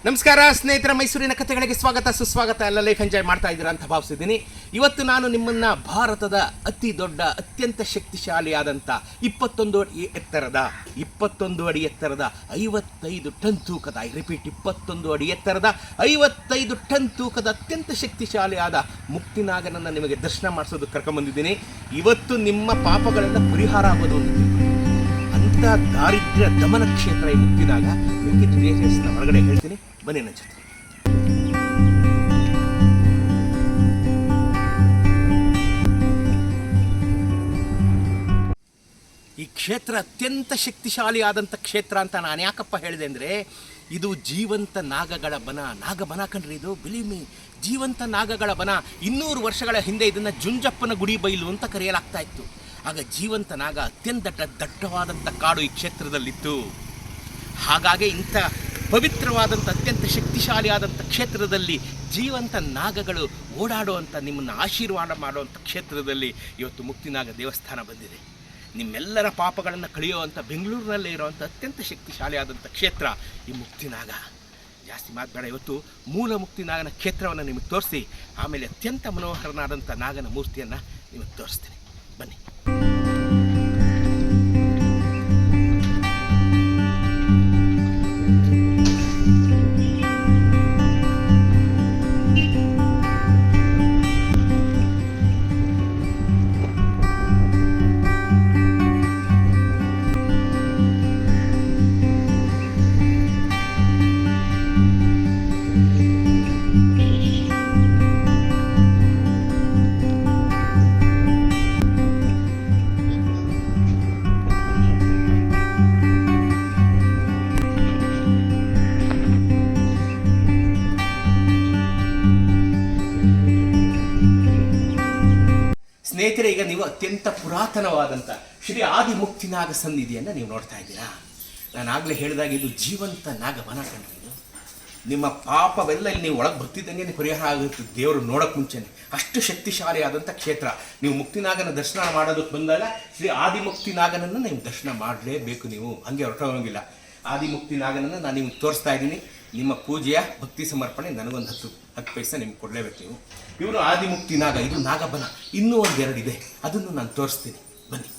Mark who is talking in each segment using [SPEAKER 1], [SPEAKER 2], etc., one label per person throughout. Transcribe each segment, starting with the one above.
[SPEAKER 1] ನಮಸ್ಕಾರ ಸ್ನೇಹಿತರ, ಮೈಸೂರಿನ ಕಥೆಗಳಿಗೆ ಸ್ವಾಗತ ಸುಸ್ವಾಗತ. ಎಲ್ಲ ಲೈಫ್ ಎಂಜಾಯ್ ಮಾಡ್ತಾ ಇದ್ದೀರಾ ಅಂತ ಭಾವಿಸಿದ್ದೀನಿ. ಇವತ್ತು ನಾನು ನಿಮ್ಮನ್ನು ಭಾರತದ ಅತಿ ದೊಡ್ಡ ಅತ್ಯಂತ ಶಕ್ತಿಶಾಲಿಯಾದಂಥ 21 ಅಡಿ ಎತ್ತರದ 55 ಟನ್ ತೂಕದ, ಐ ರಿಪೀಟ್ 21 ಅಡಿ ಎತ್ತರದ 55 ಟನ್ ತೂಕದ ಅತ್ಯಂತ ಶಕ್ತಿಶಾಲಿಯಾದ ಮುಕ್ತಿನಾಗನನ್ನು ನಿಮಗೆ ದರ್ಶನ ಮಾಡಿಸೋದು ಕರ್ಕೊಂಬಂದಿದ್ದೀನಿ. ಇವತ್ತು ನಿಮ್ಮ ಪಾಪಗಳೆಲ್ಲ ಪರಿಹಾರ ಆಗೋದು ಅಂತ ದಾರಿದ್ರ್ಯ ದಮನ ಕ್ಷೇತ್ರ ಈ ಮುಕ್ತಿನಾಗ. ಹೊರಗಡೆ ಹೇಳ್ತೀನಿ, ಬನ್ನಿ ನನ್ನ ಜೊತೆ. ಈ ಕ್ಷೇತ್ರ ಅತ್ಯಂತ ಶಕ್ತಿಶಾಲಿಯಾದಂಥ ಕ್ಷೇತ್ರ ಅಂತ ನಾನು ಯಾಕಪ್ಪ ಹೇಳಿದೆ ಅಂದರೆ, ಇದು ಜೀವಂತ ನಾಗಗಳ ಬನ. ನಾಗಬನ ಕಣ್ರಿ ಇದು, ಬಿಲೀಮಿ, ಜೀವಂತ ನಾಗಗಳ ಬನ. 200 ವರ್ಷಗಳ ಹಿಂದೆ ಇದನ್ನು ಜುಂಜಪ್ಪನ ಗುಡಿ ಬೈಲು ಅಂತ ಕರೆಯಲಾಗ್ತಾ ಇತ್ತು. ಆಗ ಜೀವಂತ ನಾಗ ಅತ್ಯಂತ ದಟ್ಟವಾದಂಥ ಕಾಡು ಈ ಕ್ಷೇತ್ರದಲ್ಲಿತ್ತು. ಹಾಗಾಗಿ ಇಂಥ ಪವಿತ್ರವಾದಂಥ ಅತ್ಯಂತ ಶಕ್ತಿಶಾಲಿಯಾದಂಥ ಕ್ಷೇತ್ರದಲ್ಲಿ ಜೀವಂತ ನಾಗಗಳು ಓಡಾಡುವಂಥ, ನಿಮ್ಮನ್ನು ಆಶೀರ್ವಾದ ಮಾಡುವಂಥ ಕ್ಷೇತ್ರದಲ್ಲಿ ಇವತ್ತು ಮುಕ್ತಿನಾಗ ದೇವಸ್ಥಾನ ಬಂದಿದೆ. ನಿಮ್ಮೆಲ್ಲರ ಪಾಪಗಳನ್ನು ಕಳೆಯುವಂಥ ಬೆಂಗಳೂರಿನಲ್ಲೇ ಇರುವಂಥ ಅತ್ಯಂತ ಶಕ್ತಿಶಾಲಿಯಾದಂಥ ಕ್ಷೇತ್ರ ಈ ಮುಕ್ತಿನಾಗ. ಜಾಸ್ತಿ ಮಾತಬೇಡ, ಇವತ್ತು ಮೂಲ ಮುಕ್ತಿನಾಗನ ಕ್ಷೇತ್ರವನ್ನು ನಿಮಗೆ ತೋರಿಸಿ ಆಮೇಲೆ ಅತ್ಯಂತ ಮನೋಹರನಾದಂಥ ನಾಗನ ಮೂರ್ತಿಯನ್ನು ನಿಮಗೆ ತೋರಿಸ್ತೀನಿ, ಬನ್ನಿ. ಸ್ನೇಹಿತರೆ, ಈಗ ನೀವು ಅತ್ಯಂತ ಪುರಾತನವಾದಂಥ ಶ್ರೀ ಆದಿಮುಕ್ತಿನಾಗ ಸನ್ನಿಧಿಯನ್ನು ನೀವು ನೋಡ್ತಾ ಇದ್ದೀರಾ. ನಾನು ಆಗಲೇ ಹೇಳಿದಾಗ ಇದು ಜೀವಂತ ನಾಗಬನ ಕಂಡ್ರಿ. ಇದು ನಿಮ್ಮ ಪಾಪವೆಲ್ಲ ಇಲ್ಲಿ ನೀವು ಒಳಗೆ ಬರ್ತಿದ್ದಂಗೆ ಪರಿಹಾರ ಆಗುತ್ತೆ ದೇವರು ನೋಡೋಕ್ಕೆ ಮುಂಚೆನೆ. ಅಷ್ಟು ಶಕ್ತಿಶಾಲಿಯಾದಂಥ ಕ್ಷೇತ್ರ. ನೀವು ಮುಕ್ತಿನಾಗನ ದರ್ಶನ ಮಾಡೋದಕ್ಕೆ ಬಂದಾಗ ಶ್ರೀ ಆದಿಮುಕ್ತಿನಾಗನನ್ನು ನೀವು ದರ್ಶನ ಮಾಡಲೇಬೇಕು. ನೀವು ಹಂಗೆ ಹೊರಟೋಗಂಗಿಲ್ಲ. ಆದಿಮುಕ್ತಿನಾಗನನ್ನು ನಾನು ನಿಮ್ಗೆ ತೋರಿಸ್ತಾ ಇದ್ದೀನಿ. ನಿಮ್ಮ ಪೂಜೆಯ ಭಕ್ತಿ ಸಮರ್ಪಣೆ ನನಗೊಂದು 10 ಪೈಸೆ ನಿಮ್ಗೆ ಕೊಡಲೇಬೇಕು ನೀವು. ಇವರು ಆದಿಮುಕ್ತಿನಾಗ, ಇದು ನಾಗಬನ. ಇನ್ನೂ ಒಂದೆರಡು ಇದೆ, ಅದನ್ನು ನಾನು ತೋರಿಸ್ತೀನಿ, ಬನ್ನಿ.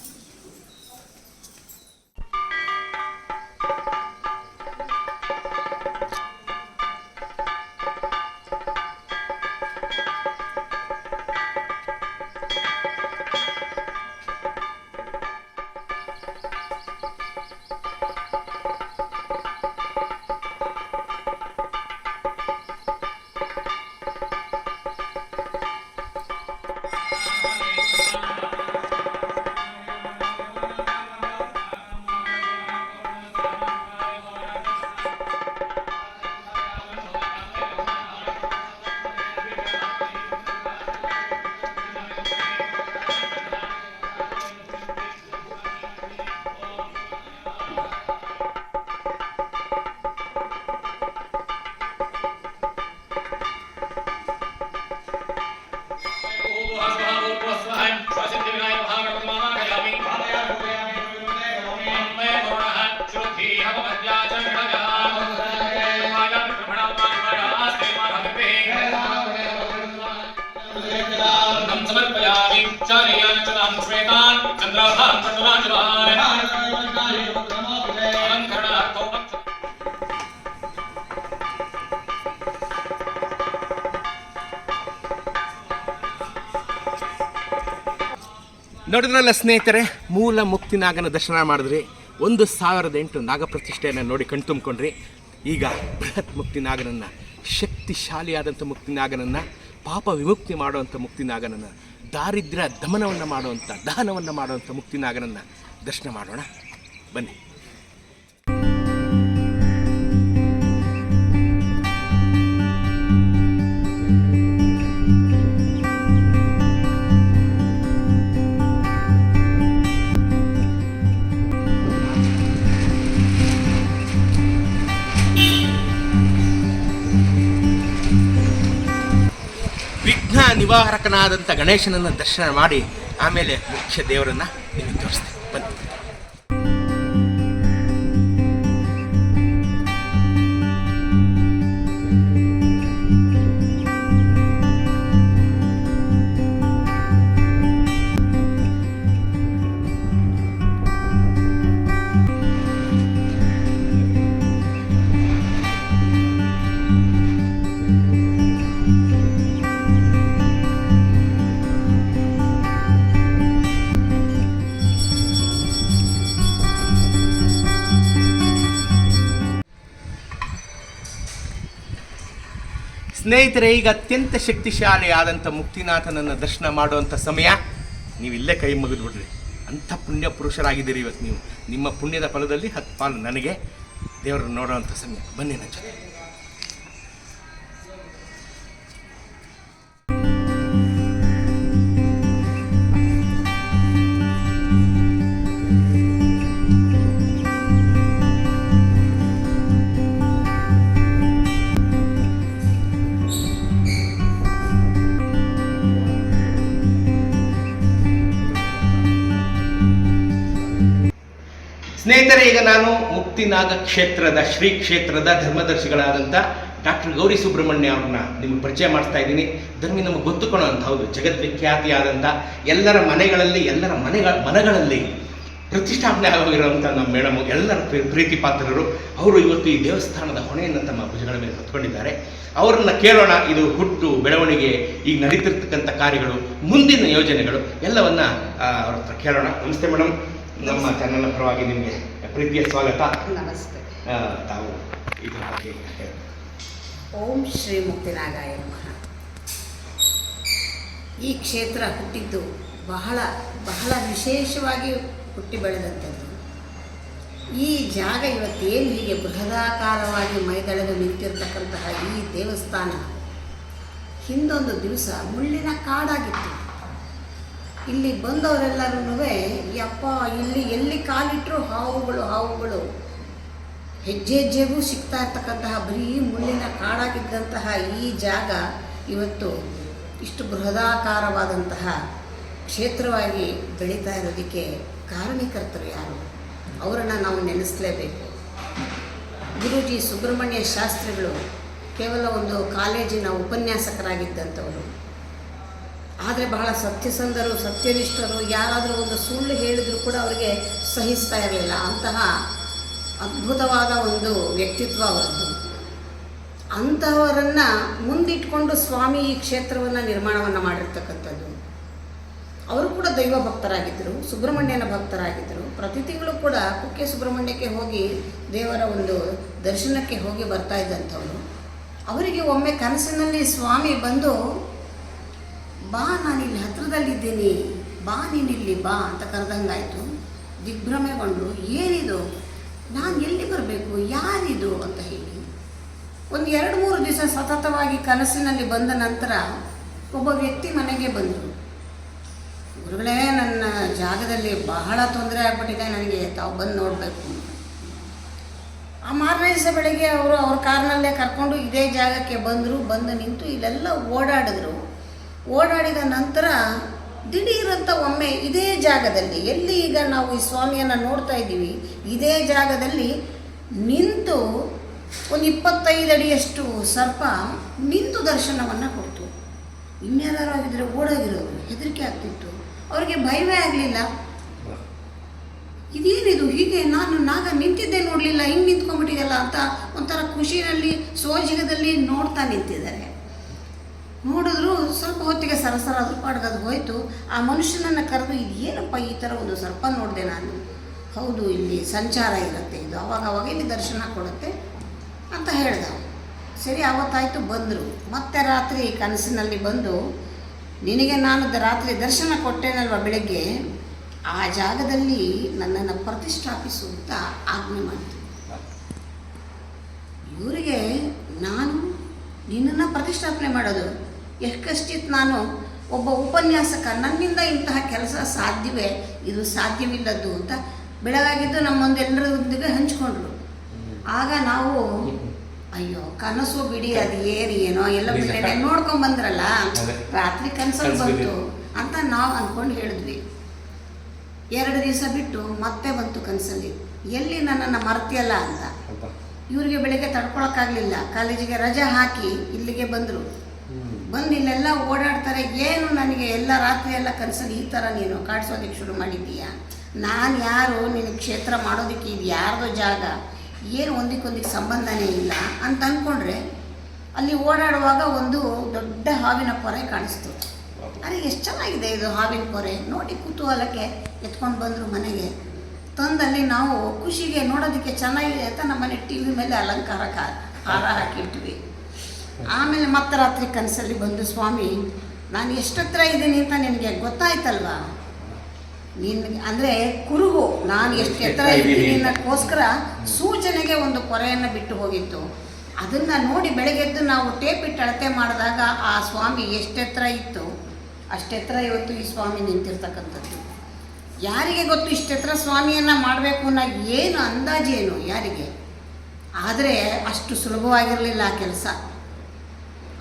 [SPEAKER 1] ನೋಡಿದ್ರಲ್ಲ ಸ್ನೇಹಿತರೆ, ಮೂಲ ಮುಕ್ತಿನಾಗನ ದರ್ಶನ ಮಾಡಿದ್ರಿ. 1008 ನಾಗಪ್ರತಿಷ್ಠೆಯನ್ನು ನೋಡಿ ಕಣ್ತುಂಬ್ಕೊಂಡ್ರಿ. ಈಗ ಬೃಹತ್ ಮುಕ್ತಿನಾಗನನ್ನು, ಶಕ್ತಿಶಾಲಿಯಾದಂಥ ಮುಕ್ತಿನಾಗನನ್ನು, ಪಾಪ ವಿಮುಕ್ತಿ ಮಾಡುವಂಥ ಮುಕ್ತಿನಾಗನನ್ನು, ದಾರಿದ್ರ್ಯ ದಮನವನ್ನು ಮಾಡುವಂಥ, ದಹನವನ್ನು ಮಾಡುವಂಥ ಮುಕ್ತಿನಾಗನನ್ನು ದರ್ಶನ ಮಾಡೋಣ, ಬನ್ನಿ. ನಿವಾರಕನಾದಂಥ ಗಣೇಶನನ್ನು ದರ್ಶನ ಮಾಡಿ ಆಮೇಲೆ ಮುಖ್ಯ ದೇವರನ್ನು ನಿಮಗೆ ತೋರಿಸ್ತೇನೆ. ಬನ್ನಿ. ಸ್ನೇಹಿತರೆ, ಈಗ ಅತ್ಯಂತ ಶಕ್ತಿಶಾಲಿಯಾದಂಥ ಮುಕ್ತಿನಾಥನನ್ನು ದರ್ಶನ ಮಾಡುವಂಥ ಸಮಯ. ನೀವು ಇಲ್ಲೇ ಕೈ ಮುಗಿದ್ಬಿಡ್ರಿ. ಅಂಥ ಪುಣ್ಯ ಪುರುಷರಾಗಿದ್ದೀರಿ ಇವತ್ತು ನೀವು. ನಿಮ್ಮ ಪುಣ್ಯದ ಫಲದಲ್ಲಿ 10 ಪಾಲು ನನಗೆ ದೇವರನ್ನು ನೋಡುವಂಥ ಸಮಯ. ಬನ್ನಿ ನನ್ನ ಜೊತೆ. ಸ್ನೇಹಿತರೆ, ಈಗ ನಾನು ಮುಕ್ತಿನಾಗ ಕ್ಷೇತ್ರದ ಶ್ರೀ ಕ್ಷೇತ್ರದ ಧರ್ಮದರ್ಶಿಗಳಾದಂಥ ಡಾಕ್ಟರ್ ಗೌರಿ ಸುಬ್ರಹ್ಮಣ್ಯ ಅವ್ರನ್ನ ನಿಮಗೆ ಪರಿಚಯ ಮಾಡ್ತಾ ಇದ್ದೀನಿ. ಧರ್ಮಿ ನಮಗೆ ಗೊತ್ತುಕೊಳ್ಳೋ ಅಂತ ಹೌದು, ಜಗದ್ವಿಖ್ಯಾತಿಯಾದಂಥ ಎಲ್ಲರ ಮನೆಗಳಲ್ಲಿ ಮನಗಳಲ್ಲಿ ಪ್ರತಿಷ್ಠಾಪನೆ ಆಗೋಗಿರುವಂಥ ನಮ್ಮ ಮೇಡಮು, ಎಲ್ಲರ ಪ್ರೀತಿ ಪಾತ್ರರು. ಅವರು ಇವತ್ತು ಈ ದೇವಸ್ಥಾನದ ಹೊಣೆಯನ್ನು ತಮ್ಮ ಭುಜಗಳ ಮೇಲೆ ಹೊತ್ಕೊಂಡಿದ್ದಾರೆ. ಅವರನ್ನು ಕೇಳೋಣ. ಇದು ಹುಟ್ಟು ಬೆಳವಣಿಗೆ, ಈಗ ನಡೀತಿರ್ತಕ್ಕಂಥ ಕಾರ್ಯಗಳು, ಮುಂದಿನ ಯೋಜನೆಗಳು ಎಲ್ಲವನ್ನ ಅವ್ರ ಹತ್ರ ಕೇಳೋಣ. ನಮಸ್ತೆ ಮೇಡಮ್, ನಮ್ಮ ಚಾನೆಲ್ನ ಪರವಾಗಿ ನಿಮಗೆ ಪ್ರೀತಿಯ ಸ್ವಾಗತ.
[SPEAKER 2] ನಮಸ್ತೆ.
[SPEAKER 1] ತಾವು ಇದರ ಬಗ್ಗೆ
[SPEAKER 2] ಓಂ ಶ್ರೀ ಮುಕ್ತಿನಾಗಾಯ ನಮಃ. ಈ ಕ್ಷೇತ್ರ ಹುಟ್ಟಿದ್ದು ಬಹಳ ಬಹಳ ವಿಶೇಷವಾಗಿ ಹುಟ್ಟಿ ಬೆಳೆದಂಥದ್ದು. ಈ ಜಾಗ ಇವತ್ತೇನು ಹೀಗೆ ಬೃಹದಾಕಾರವಾಗಿ ಮೈದಳೆದು ನಿಂತಿರ್ತಕ್ಕಂತಹ ಈ ದೇವಸ್ಥಾನ ಹಿಂದೊಂದು ದಿವಸ ಮುಳ್ಳಿನ ಕಾಡಾಗಿತ್ತು. ಇಲ್ಲಿ ಬಂದವರೆಲ್ಲರೂ ಯಪ್ಪ, ಇಲ್ಲಿ ಎಲ್ಲಿ ಕಾಲಿಟ್ಟರು ಹಾವುಗಳು ಹೆಜ್ಜೆಗೂ ಸಿಗ್ತಾ ಇರ್ತಕ್ಕಂತಹ ಬರೀ ಮುಳ್ಳಿನ ಕಾಡಾಗಿದ್ದಂತಹ ಈ ಜಾಗ ಇವತ್ತು ಇಷ್ಟು ಬೃಹದಾಕಾರವಾದಂತಹ ಕ್ಷೇತ್ರವಾಗಿ ಬೆಳೀತಾ ಇರೋದಕ್ಕೆ ಕಾರಣೀಕರ್ತರು ಯಾರು? ಅವರನ್ನು ನಾವು ನೆನೆಸಲೇಬೇಕು. ಗುರೂಜಿ ಸುಬ್ರಹ್ಮಣ್ಯ ಶಾಸ್ತ್ರಿಗಳು ಕೇವಲ ಒಂದು ಕಾಲೇಜಿನ ಉಪನ್ಯಾಸಕರಾಗಿದ್ದಂಥವರು. ಆದರೆ ಬಹಳ ಸತ್ಯಸಂಧರು, ಸತ್ಯನಿಷ್ಠರು. ಯಾರಾದರೂ ಒಂದು ಸುಳ್ಳು ಹೇಳಿದರೂ ಕೂಡ ಅವರಿಗೆ ಸಹಿಸ್ತಾ ಇರಲಿಲ್ಲ. ಅಂತಹ ಅದ್ಭುತವಾದ ಒಂದು ವ್ಯಕ್ತಿತ್ವ ಅವರದ್ದು. ಅಂತಹವರನ್ನು ಮುಂದಿಟ್ಕೊಂಡು ಸ್ವಾಮಿ ಈ ಕ್ಷೇತ್ರವನ್ನು ನಿರ್ಮಾಣವನ್ನು ಮಾಡಿರ್ತಕ್ಕಂಥದ್ದು. ಅವರು ಕೂಡ ದೈವ ಭಕ್ತರಾಗಿದ್ದರು, ಸುಬ್ರಹ್ಮಣ್ಯನ ಭಕ್ತರಾಗಿದ್ದರು. ಪ್ರತಿ ತಿಂಗಳು ಕೂಡ ಕುಕ್ಕೆ ಸುಬ್ರಹ್ಮಣ್ಯಕ್ಕೆ ಹೋಗಿ ದೇವರ ಒಂದು ದರ್ಶನಕ್ಕೆ ಹೋಗಿ ಬರ್ತಾ ಇದ್ದಂಥವ್ರು. ಅವರಿಗೆ ಒಮ್ಮೆ ಕನಸಿನಲ್ಲಿ ಸ್ವಾಮಿ ಬಂದು, ಬಾ, ನಾನಿಲ್ಲಿ ಹತ್ರದಲ್ಲಿದ್ದೀನಿ, ಬಾ, ನೀನಿಲ್ಲಿ ಬಾ ಅಂತ ಕರೆದಂಗಾಯಿತು. ದಿಗ್ಭ್ರಮೆಗೊಂಡು, ಏನಿದು, ನಾನು ಎಲ್ಲಿ ಬರಬೇಕು, ಯಾರಿದು ಅಂತ ಹೇಳಿ ಒಂದು 2-3 ದಿವಸ ಸತತವಾಗಿ ಕನಸಿನಲ್ಲಿ ಬಂದ ನಂತರ ಒಬ್ಬ ವ್ಯಕ್ತಿ ಮನೆಗೆ ಬಂದರು. ಗುರುಗಳೇ, ನನ್ನ ಜಾಗದಲ್ಲಿ ಬಹಳ ತೊಂದರೆ ಆಗ್ಬಿಟ್ಟಿದೆ, ನನಗೆ ತಾವು ಬಂದು ನೋಡಬೇಕು. ಆ ಮಾರನೇ ದಿವಸ ಬೆಳಗ್ಗೆ ಅವ್ರ ಕಾರ್ನಲ್ಲೇ ಕರ್ಕೊಂಡು ಇದೇ ಜಾಗಕ್ಕೆ ಬಂದು ನಿಂತು ಇಲ್ಲೆಲ್ಲ ಓಡಾಡಿದ ನಂತರ ದಿಢೀರಂತ ಒಮ್ಮೆ ಇದೇ ಜಾಗದಲ್ಲಿ, ಎಲ್ಲಿ ಈಗ ನಾವು ಈ ಸ್ವಾಮಿಯನ್ನು ನೋಡ್ತಾ ಇದ್ದೀವಿ, ಇದೇ ಜಾಗದಲ್ಲಿ ನಿಂತು ಒಂದು 25 ಅಡಿಯಷ್ಟು ಸರ್ಪ ನಿಂತು ದರ್ಶನವನ್ನು ಕೊಡ್ತು. ಇನ್ಯಾರು ಆಗಿದ್ರೆ ಓಡೋಗಿರೋರು, ಹೆದರಿಕೆ ಆಗ್ತಿತ್ತು. ಅವರಿಗೆ ಭಯವೇ ಆಗಲಿಲ್ಲ. ಇದೇನಿದು, ಹೀಗೆ ನಾನು ನಾಗ ನಿಂತಿದ್ದೆ ನೋಡಲಿಲ್ಲ, ಹಿಂಗೆ ನಿಂತ್ಕೊಂಡ್ಬಿಟ್ಟಿದೆಯಲ್ಲ ಅಂತ ಒಂಥರ ಖುಷಿನಲ್ಲಿ ಸೋಜಿಗದಲ್ಲಿ ನೋಡ್ತಾ ನಿಂತಿದ್ದಾರೆ. ನೋಡಿದ್ರು ಸ್ವಲ್ಪ ಹೊತ್ತಿಗೆ ಸರಸರ ಅದ್ರ ಪಾಡ್ಗದು ಹೋಯಿತು. ಆ ಮನುಷ್ಯನನ್ನು ಕರೆದು, ಇದು ಏನಪ್ಪ ಈ ಥರ ಒಂದು ಸರ್ಪ ನೋಡಿದೆ ನಾನು? ಹೌದು, ಇಲ್ಲಿ ಸಂಚಾರ ಇರುತ್ತೆ, ಇದು ಅವಾಗ ಇಲ್ಲಿ ದರ್ಶನ ಕೊಡುತ್ತೆ ಅಂತ ಹೇಳ್ದ. ಸರಿ, ಆವತ್ತಾಯಿತು, ಬಂದರು. ಮತ್ತೆ ರಾತ್ರಿ ಕನಸಿನಲ್ಲಿ ಬಂದು, ನಿನಗೆ ನಾನು ರಾತ್ರಿ ದರ್ಶನ ಕೊಟ್ಟೇನಲ್ವ ಬೆಳಗ್ಗೆ, ಆ ಜಾಗದಲ್ಲಿ ನನ್ನನ್ನು ಪ್ರತಿಷ್ಠಾಪಿಸು ಅಂತ ಆಜ್ಞೆ ಮಾಡಿತು. ಇವರಿಗೆ ನಾನು ನಿನ್ನನ್ನು ಪ್ರತಿಷ್ಠಾಪನೆ ಮಾಡೋದು ಎಷ್ಟಕ್ಕಿತ್ತು, ನಾನು ಒಬ್ಬ ಉಪನ್ಯಾಸಕ, ನನ್ನಿಂದ ಇಂತಹ ಕೆಲಸ ಸಾಧ್ಯವೇ, ಇದು ಸಾಧ್ಯವಿಲ್ಲದ್ದು ಅಂತ ಬೆಳಗಾಗಿದ್ದು ನಮ್ಮೊಂದೆಲ್ಲರೊಂದಿಗೆ ಹಂಚ್ಕೊಂಡ್ರು. ಆಗ ನಾವು ಅಯ್ಯೋ ಕನಸು ಬಿಡಿ, ಅದು ಏನೋ ಎಲ್ಲ
[SPEAKER 3] ನಿಜ.
[SPEAKER 2] ಬಿಟ್ಟೆ ನೋಡ್ಕೊಂಡ್ ಬಂದ್ರಲ್ಲ,
[SPEAKER 3] ಅದೇ.
[SPEAKER 2] ರಾತ್ರಿ ಕನಸಲ್ಲಿ ಬಂತು ಅಂತ ನಾವು ಅಂದ್ಕೊಂಡು ಹೇಳಿದ್ವಿ. 2 ದಿವಸ ಬಿಟ್ಟು ಮತ್ತೆ ಬಂತು ಕನಸಲ್ಲಿ, ಎಲ್ಲಿ ನನ್ನನ್ನು ಮರ್ತಿಯಲ್ಲ ಅಂತ. ಇವ್ರಿಗೆ ಬೆಳಿಗ್ಗೆ ತಡ್ಕೊಳಕ್ಕಾಗಲಿಲ್ಲ, ಕಾಲೇಜಿಗೆ ರಜೆ ಹಾಕಿ ಇಲ್ಲಿಗೆ ಬಂದರು. ಬಂದು ಇಲ್ಲೆಲ್ಲ ಓಡಾಡ್ತಾರೆ. ಏನು ನನಗೆ ಎಲ್ಲ ರಾತ್ರಿ ಎಲ್ಲ ಕನಸಲ್ಲಿ ಈ ಥರ ನೀನು ಕಾಡಿಸೋದಕ್ಕೆ ಶುರು ಮಾಡಿದ್ದೀಯಾ? ನಾನು ಯಾರು? ನಿನಗೆ ಕ್ಷೇತ್ರ ಮಾಡೋದಕ್ಕೆ ಇದು ಯಾರ್ದೋ ಜಾಗ, ಏನು ಒಂದಕ್ಕೊಂದಕ್ಕೆ ಸಂಬಂಧನೇ ಇಲ್ಲ ಅಂತ ಅಂದ್ಕೊಂಡ್ರೆ ಅಲ್ಲಿ ಓಡಾಡುವಾಗ ಒಂದು ದೊಡ್ಡ ಹಾವಿನ ಪೊರೆ ಕಾಣಿಸ್ತು. ಅರೆ ಎಷ್ಟು ಚೆನ್ನಾಗಿದೆ ಇದು ಹಾವಿನ ಪೊರೆ ನೋಡಿ, ಕುತೂಹಲಕ್ಕೆ ಎತ್ಕೊಂಡು ಬಂದರು ಮನೆಗೆ. ತಂದಲ್ಲಿ ನಾವು ಖುಷಿಗೆ ನೋಡೋದಕ್ಕೆ ಚೆನ್ನಾಗಿದೆ ಅಂತ ನಮ್ಮನೆ ಟಿ ವಿ ಮೇಲೆ ಅಲಂಕಾರಕ್ಕೆ ಹಾರ ಹಾಕಿಟ್ವಿ. ಆಮೇಲೆ ಮತ್ತೆ ರಾತ್ರಿ ಕನಸಲ್ಲಿ ಬಂದು, ಸ್ವಾಮಿ ನಾನು ಎಷ್ಟತ್ರ ಇದ್ದೀನಿ ಅಂತ ನಿನಗೆ ಗೊತ್ತಾಯ್ತಲ್ವಾ? ನಿನ್ಗೆ ಅಂದರೆ ಕುರುಹು ನಾನು ಎಷ್ಟು ಎತ್ತರ ಇದ್ದೀನಿ ಅನ್ನೋಕ್ಕೋಸ್ಕರ ಸೂಚನೆಗೆ ಒಂದು ಪೊರೆಯನ್ನು ಬಿಟ್ಟು ಹೋಗಿತ್ತು. ಅದನ್ನು ನೋಡಿ ಬೆಳಗ್ಗೆದ್ದು ನಾವು ಟೇಪ್ ಇಟ್ಟು ಅಳತೆ ಮಾಡಿದಾಗ ಆ ಸ್ವಾಮಿ ಎಷ್ಟೆತ್ತರ ಇತ್ತು ಅಷ್ಟೆತ್ತರ ಇವತ್ತು ಈ ಸ್ವಾಮಿ ನಿಂತಿರ್ತಕ್ಕಂಥದ್ದು. ಯಾರಿಗೆ ಗೊತ್ತು ಇಷ್ಟೆತ್ತರ ಸ್ವಾಮಿಯನ್ನು ಮಾಡಬೇಕು ಅನ್ನೋ ಏನು ಅಂದಾಜೇನು ಯಾರಿಗೆ? ಆದರೆ ಅಷ್ಟು ಸುಲಭವಾಗಿರಲಿಲ್ಲ ಆ ಕೆಲಸ.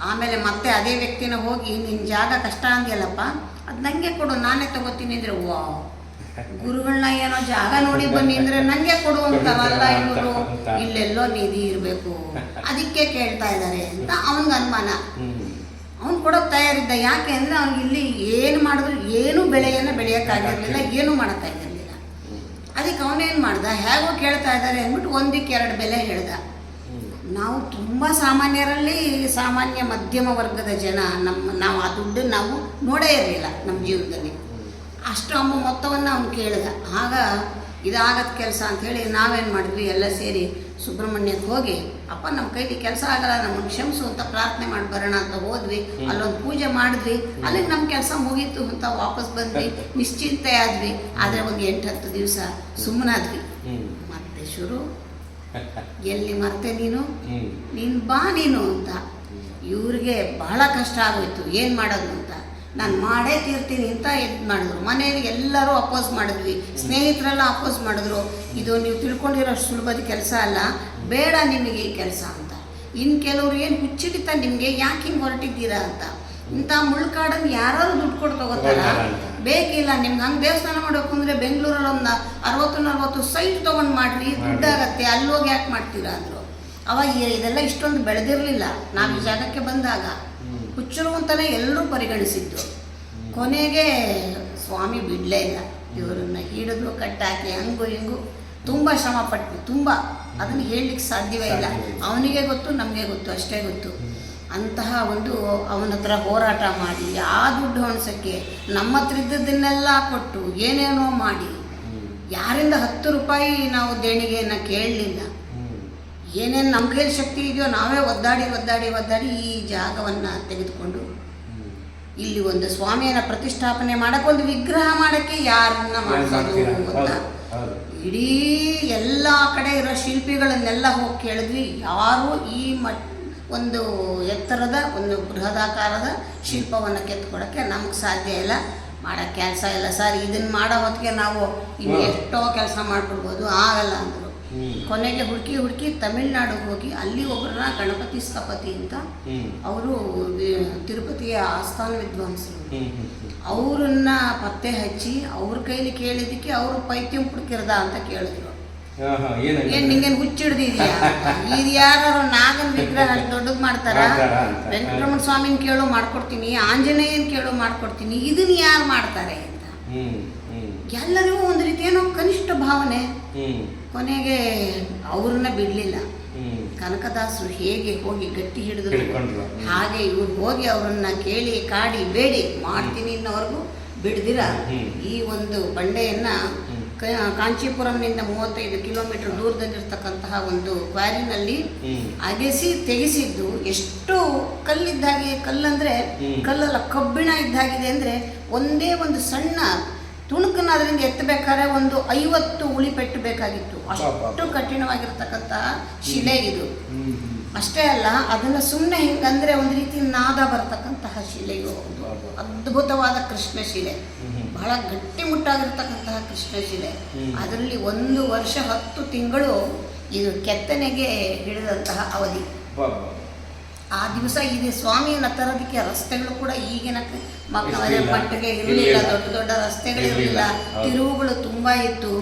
[SPEAKER 2] ಆಮೇಲೆ ಮತ್ತೆ ಅದೇ ವ್ಯಕ್ತಿನ ಹೋಗಿ ನಿನ್ನ ಜಾಗ ಕಷ್ಟ ಅಂದ್ಯಲ್ಲಪ್ಪ, ಅದು ನನಗೆ ಕೊಡು ನಾನೇ ತಗೋತೀನಿ ಅಂದರೆ, ವಾ ಗುರುಗಳನ್ನ ಏನೋ ಜಾಗ ನೋಡಿ ಬನ್ನಿ ಅಂದರೆ ನನಗೆ ಕೊಡು ಅಂತಾರಲ್ಲ ಇವರು, ಇಲ್ಲೆಲ್ಲೋ ನಿಧಿ ಇರಬೇಕು ಅದಕ್ಕೆ ಕೇಳ್ತಾ ಇದ್ದಾರೆ ಅಂತ ಅವನಿಗೆ ಅನುಮಾನ. ಅವ್ನು ಕೊಡೋಕೆ ತಯಾರಿದ್ದ. ಯಾಕೆ ಅಂದರೆ ಅವ್ನಿಗೆ ಇಲ್ಲಿ ಏನು ಮಾಡಿದ್ರು ಏನೂ ಬೆಳೆಯನ್ನು ಬೆಳೆಯೋಕ್ಕಾಗಿರಲಿಲ್ಲ, ಏನೂ ಮಾಡೋಕ್ಕಾಗಿರಲಿಲ್ಲ. ಅದಕ್ಕೆ ಅವನೇನು ಮಾಡ್ದ, ಹೇಗೋ ಕೇಳ್ತಾ ಇದ್ದಾರೆ ಅಂದ್ಬಿಟ್ಟು 1ಕ್ಕೆ 2 ಬೆಲೆ ಹೇಳ್ದ. ನಾವು ತುಂಬ ಸಾಮಾನ್ಯರಲ್ಲಿ ಸಾಮಾನ್ಯ ಮಧ್ಯಮ ವರ್ಗದ ಜನ, ನಾವು ಆ ದುಡ್ಡು ನಾವು ನೋಡೇ ಇರಲಿಲ್ಲ ನಮ್ಮ ಜೀವನದಲ್ಲಿ. ಅಷ್ಟು ಮೊತ್ತವನ್ನು ಅವ್ನು ಕೇಳಿದ. ಆಗ ಇದಾಗದ ಕೆಲಸ ಅಂಥೇಳಿ ನಾವೇನು ಮಾಡಿದ್ವಿ, ಎಲ್ಲ ಸೇರಿ ಸುಬ್ರಹ್ಮಣ್ಯಕ್ಕೆ ಹೋಗಿ, ಅಪ್ಪ ನಮ್ಮ ಕೈಲಿ ಕೆಲಸ ಆಗಲ್ಲ ನಮ್ಮನ್ನು ಕ್ಷಮಿಸು ಅಂತ ಪ್ರಾರ್ಥನೆ ಮಾಡಿ ಬರೋಣ ಅಂತ ಹೋದ್ವಿ. ಅಲ್ಲೊಂದು ಪೂಜೆ ಮಾಡಿದ್ವಿ, ಅಲ್ಲಿಗೆ ನಮ್ಮ ಕೆಲಸ ಮುಗೀತು ಅಂತ ವಾಪಸ್ ಬಂದ್ವಿ, ನಿಶ್ಚಿಂತೆ ಆದ್ವಿ. ಆದರೆ ಒಂದು 8-10 ದಿವಸ ಸುಮ್ಮನಾದ್ವಿ. ಮತ್ತೆ ಶುರು, ಎಲ್ಲಿ ಮರ್ತೆ ನೀನು ಬಾ ನೀನು ಅಂತ. ಇವ್ರಿಗೆ ಬಹಳ ಕಷ್ಟ ಆಗೋಯ್ತು, ಏನು ಮಾಡೋದು ಅಂತ. ನಾನು ಮಾಡೇ ತೀರ್ತೀನಿ ಅಂತ ಇದು ಮಾಡಿದ್ರು. ಮನೆಯಲ್ಲಿ ಎಲ್ಲರೂ ಅಪೋಸ್ ಮಾಡಿದ್ವಿ, ಸ್ನೇಹಿತರೆಲ್ಲ ಅಪೋಸ್ ಮಾಡಿದ್ರು. ಇದು ನೀವು ತಿಳ್ಕೊಂಡಿರೋಷ್ಟು ಸುಲಭದ ಕೆಲಸ ಅಲ್ಲ, ಬೇಡ ನಿಮಗೆ ಈ ಕೆಲಸ ಅಂತ. ಇನ್ನು ಕೆಲವರು ಏನು ಹುಚ್ಚಿಡಿತ ನಿಮಗೆ, ಯಾಕೆ ಹಿಂಗೆ ಹೊರಟಿದ್ದೀರಾ ಅಂತ. ಇಂಥ ಮುಳ್ಕಾಡನ್ನು ಯಾರು ದುಡ್ಡು ಕೊಟ್ಟು ತಗೋತಾರ? ಬೇಕಿಲ್ಲ ನಿಮ್ಗೆ. ಹಂಗೆ ದೇವಸ್ಥಾನ ಮಾಡಬೇಕು ಅಂದರೆ ಬೆಂಗಳೂರಲ್ಲಿ ಒಂದು 60-40 ಸೈಟ್ ತೊಗೊಂಡು ಮಾಡಿರಿ, ದುಡ್ಡಾಗತ್ತೆ, ಅಲ್ಲಿ ಹೋಗಿ ಯಾಕೆ ಮಾಡ್ತೀರಾ ಅಂದರು. ಅವಾಗ ಇದೆಲ್ಲ ಇಷ್ಟೊಂದು ಬೆಳೆದಿರಲಿಲ್ಲ. ನಾವು ಈ ಜಾಗಕ್ಕೆ ಬಂದಾಗ ಹುಚ್ಚರು ಅಂತಲೇ ಎಲ್ಲರೂ ಪರಿಗಣಿಸಿದ್ದು. ಕೊನೆಗೆ ಸ್ವಾಮಿ ಬಿಡಲೇ ಇಲ್ಲ, ಇವರನ್ನು ಹಿಡಿದು ಕಟ್ಟಾಕಿ ಹಂಗು ಹಿಂಗು ತುಂಬ ಶ್ರಮಪಟ್ವಿ. ತುಂಬ ಅದನ್ನು ಹೇಳಲಿಕ್ಕೆ ಸಾಧ್ಯವೇ ಇಲ್ಲ. ಅವನಿಗೆ ಗೊತ್ತು, ನಮಗೆ ಗೊತ್ತು, ಅಷ್ಟೇ ಗೊತ್ತು. ಅಂತಹ ಒಂದು ಅವನ ಹತ್ರ ಹೋರಾಟ ಮಾಡಿ ಆ ದುಡ್ಡು ಹೊಣಸಕ್ಕೆ ನಮ್ಮ ಹತ್ರ ಇದ್ದದ್ದನ್ನೆಲ್ಲ ಕೊಟ್ಟು ಏನೇನೋ ಮಾಡಿ, ಯಾರಿಂದ 10 ರೂಪಾಯಿ ನಾವು ದೇಣಿಗೆಯನ್ನು ಕೇಳಲಿಲ್ಲ. ಏನೇನು ನಮ್ಮ ಕೈಲಿ ಶಕ್ತಿ ಇದೆಯೋ ನಾವೇ ಒದ್ದಾಡಿ ಈ ಜಾಗವನ್ನು ತೆಗೆದುಕೊಂಡು ಇಲ್ಲಿ ಒಂದು ಸ್ವಾಮಿಯನ್ನು ಪ್ರತಿಷ್ಠಾಪನೆ ಮಾಡೋಕ್ಕೆ, ಒಂದು ವಿಗ್ರಹ ಮಾಡೋಕ್ಕೆ ಯಾರನ್ನ ಮಾಡಿಸೋದು ಅಂತ ಇಡೀ ಎಲ್ಲ ಕಡೆ ಇರೋ ಶಿಲ್ಪಿಗಳನ್ನೆಲ್ಲ ಹೋಗಿ ಕೇಳಿದ್ವಿ. ಯಾರೂ ಈ ಒಂದು ಎತ್ತರದ ಒಂದು ಬೃಹದಾಕಾರದ ಶಿಲ್ಪವನ್ನು ಕೆತ್ಕೊಡೋಕ್ಕೆ ನಮಗೆ ಸಾಧ್ಯ ಇಲ್ಲ, ಮಾಡೋಕ್ಕೆ ಕೆಲಸ ಇಲ್ಲ ಸರ್. ಇದನ್ನು ಮಾಡೋ ಹೊತ್ತಿಗೆ ನಾವು ಇನ್ನು ಎಷ್ಟೋ ಕೆಲಸ ಮಾಡ್ಬಿಡ್ಬೋದು, ಆಗಲ್ಲ ಅಂದರು. ಕೊನೆಗೆ ಹುಡುಕಿ ತಮಿಳ್ನಾಡಿಗೆ ಹೋಗಿ ಅಲ್ಲಿ ಒಬ್ಬರನ್ನ ಗಣಪತಿ ಸ್ಥಪತಿ ಅಂತ, ಅವರು ತಿರುಪತಿಯ ಆಸ್ಥಾನ ವಿದ್ವಾಂಸರು, ಅವರನ್ನ ಪತ್ತೆ ಹಚ್ಚಿ ಅವ್ರ ಕೈಲಿ ಕೇಳಿದ್ದಕ್ಕೆ ಅವರು ಪೈತ್ಯಂ ಪುಡ್ಕಿರ್ದ ಅಂತ ಕೇಳಿದ್ರು. ಏನು ನಿಂಗೇನು ಹುಚ್ಚಿಡ್ದಿದ್ಯಾ, ಇದು ಯಾರು ನಾಗನ ವಿಗ್ರಹ ದೊಡ್ಡದು ಮಾಡ್ತಾರ? ವೆಂಕಟರಮಣ ಸ್ವಾಮಿನ ಕೇಳು ಮಾಡ್ಕೊಡ್ತೀನಿ, ಆಂಜನೇಯನ ಕೇಳು ಮಾಡ್ಕೊಡ್ತೀನಿ, ಇದನ್ನ ಯಾರು ಮಾಡ್ತಾರೆ ಅಂತ. ಎಲ್ಲರಿಗೂ ಒಂದು ರೀತಿ ಏನೋ ಕನಿಷ್ಠ ಭಾವನೆ. ಕೊನೆಗೆ ಅವ್ರನ್ನ ಬಿಡಲಿಲ್ಲ. ಕನಕದಾಸರು ಹೇಗೆ ಹೋಗಿ ಗಟ್ಟಿ ಹಿಡಿದ್ರು ಹಾಗೆ ಇವ್ರು ಹೋಗಿ ಅವರನ್ನ ಕೇಳಿ ಕಾಡಿ ಬೇಡಿ ಮಾಡ್ತೀನಿ ಅನ್ನೋವರೆಗೂ ಬಿಡ್ದಿರ ಈ ಒಂದು ಬಂಡೆಯನ್ನು ಕಾಂಚೀಪುರಂನಿಂದ 35 ಕಿಲೋಮೀಟರ್ ದೂರದಲ್ಲಿರ್ತಕ್ಕಂತಹ ಒಂದು ಕ್ವಾರಿನಲ್ಲಿ ಅಗೆಸಿ ತೆಗೆಸಿದ್ದು. ಎಷ್ಟು ಕಲ್ಲಿದ್ದಾಗೆ, ಕಲ್ಲಂದರೆ ಕಲ್ಲಲ್ಲ ಕಬ್ಬಿಣ ಇದ್ದಾಗಿದೆ. ಅಂದರೆ ಒಂದೇ ಒಂದು ಸಣ್ಣ ತುಣುಕನ್ನು ಅದರಿಂದ ಎತ್ತಬೇಕಾದ್ರೆ ಒಂದು 50 ಉಳಿಪೆಟ್ಟು ಬೇಕಾಗಿತ್ತು. ಅಷ್ಟು ಕಠಿಣವಾಗಿರ್ತಕ್ಕಂತಹ ಶಿಲೆ ಇದು. ಅಷ್ಟೇ ಅಲ್ಲ, ಅದನ್ನು ಸುಮ್ಮನೆ ಹಿಂಗಂದರೆ ಒಂದು ರೀತಿ ನಾದ ಬರ್ತಕ್ಕಂತಹ ಶಿಲೆಯು ಅದ್ಭುತವಾದ ಕೃಷ್ಣ ಶಿಲೆ, ಬಹಳ ಗಟ್ಟಿಮುಟ್ಟಾಗಿರ್ತಕ್ಕಂತಹ ಕೃಷ್ಣ ಶಿಲೆ. ಅದರಲ್ಲಿ 1 ವರ್ಷ 10 ತಿಂಗಳು ಇದು ಕೆತ್ತನೆಗೆ ಹಿಡಿದಂತಹ ಅವಧಿ. ಆ ದಿವಸ ಇದೆ ಸ್ವಾಮಿಯನ್ನು ತರೋದಕ್ಕೆ ರಸ್ತೆಗಳು ಕೂಡ ಈಗಿನ ಮಟ್ಟಿಗೆ ಇರಲಿಲ್ಲ, ದೊಡ್ಡ ದೊಡ್ಡ ರಸ್ತೆಗಳಿರಲಿಲ್ಲ, ತಿರುವುಗಳು ತುಂಬ ಇತ್ತು.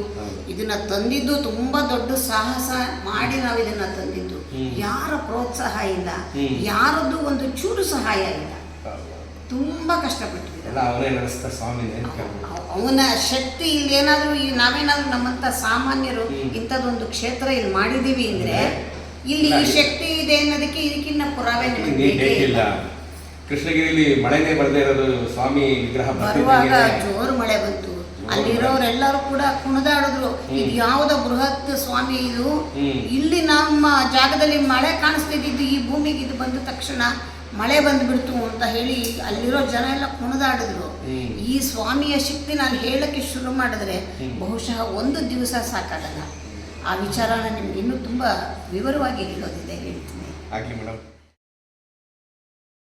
[SPEAKER 2] ಇದನ್ನ ತಂದಿದ್ದು ತುಂಬ ದೊಡ್ಡ ಸಾಹಸ ಮಾಡಿ ನಾವು ಇದನ್ನ ತಂದಿದ್ದು. ಯಾರ ಪ್ರೋತ್ಸಾಹ ಇಲ್ಲ, ಯಾರದ್ದು ಒಂದು ಚೂರು ಸಹಾಯ ಇಲ್ಲ, ತುಂಬ ಕಷ್ಟಪಟ್ಟಿದ್ದಾರೆ. ಅವನ ಶಕ್ತಿ ಇಲ್ಲಿ ಏನಾದರೂ ನಾವೇನಾದ್ರೂ ನಮ್ಮಂಥ ಸಾಮಾನ್ಯರು ಇಂಥದ್ದೊಂದು ಕ್ಷೇತ್ರ ಇಲ್ಲಿ ಮಾಡಿದ್ದೀವಿ ಅಂದರೆ ಇಲ್ಲಿ ಈ ಶಕ್ತಿ ಇದೆ ಅನ್ನೋದಕ್ಕೆ ಇದಕ್ಕಿನ್ನ ಪುರಾವೆ
[SPEAKER 3] ಇಲ್ಲ. ಕೃಷ್ಣಗಿರಿಲಿ ಮಳೆನೇ ಬರದೇ ಇರೋದು ಸ್ವಾಮಿ ವಿಗ್ರಹ
[SPEAKER 2] ಬರುವಾಗ ಜೋರು ಮಳೆ ಬಂತು. ಅಲ್ಲಿರೋರೆಲ್ಲರೂ ಕೂಡ ಕುಣಿದಾಡಿದ್ರು, ಇದು ಯಾವುದ ಬೃಹತ್ ಸ್ವಾಮಿ ಇದು, ಇಲ್ಲಿ ನಮ್ಮ ಜಾಗದಲ್ಲಿ ಮಳೆ ಕಾಣಿಸ್ತಿದ್ದು ಈ ಭೂಮಿಗೆ ಇದು ಬಂದ ತಕ್ಷಣ ಮಳೆ ಬಂದ್ಬಿಡ್ತು ಅಂತ ಹೇಳಿ ಅಲ್ಲಿರೋ ಜನ ಎಲ್ಲ ಕುಣಿದಾಡಿದ್ರು. ಈ ಸ್ವಾಮಿಯ ಶಕ್ತಿ ನಾನು ಹೇಳಕ್ಕೆ ಶುರು ಮಾಡಿದ್ರೆ ಬಹುಶಃ ಒಂದು ದಿವಸ ಸಾಕಾಗಲ್ಲ. ಆ ವಿಚಾರನ ನಿಮ್ಗೆ ಇನ್ನೂ ತುಂಬ ವಿವರವಾಗಿ ಹೇಳೋದಿದೆ, ಹೇಳ್ತೀನಿ.
[SPEAKER 3] ಆಗಲಿ ಮೇಡಮ್.